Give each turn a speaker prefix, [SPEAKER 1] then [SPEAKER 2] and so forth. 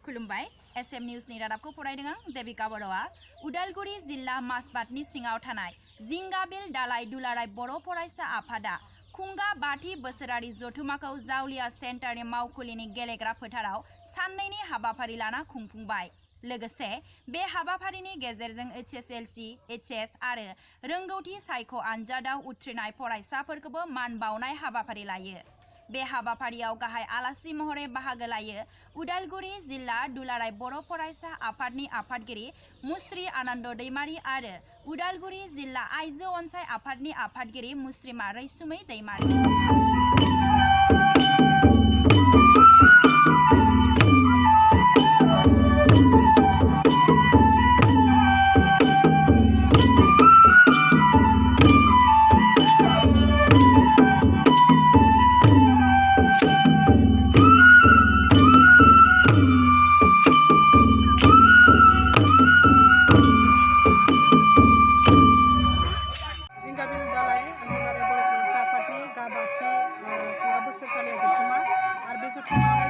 [SPEAKER 1] खुलुमबाय एसएम निउसनि रादाबखौ फरायदों आं देबिका बर'आ उदालगुरि जिल्ला मासबादनि सिङाव थानाय जिंगाबिल दालाइ दुलाराय बर' फरायसा आफादा खुंगा 5थि बोसोरारि जथुमाखौ जावलिया सेन्टारनि मावखुलिनि गेलेग्रा फोथाराव साननैनि हाबाफारि लाना खुंफुंबाय। लोगोसे बे हाबाफारिनि गेजेरजों H.S.L.C, HS आरो रोंगौथि सायख' आनजादाव उथ्रिनाय फरायसाफोरखौबो मान बावनाय हाबाफारि लायो। बे हाबाफारियाव गाहाय आलासि महरै बाहागो लायो उदालगुरि जिल्ला दुलाराय बर' फरायसा आफादनि आफादगिरि मुस्रि आनन्द दैमारी आरो उदालगुरि जिल्ला आइजो अनसाय आफादनि आफादगिरि मुस्रिमा रैसुमै दैमारी।
[SPEAKER 2] जिंगाबिल दालाइ दुलाराय बर' फरायसा आफादनि गा 5थि खुंगा बोसोरसालिया जथुमा आरो बे जथुमायाव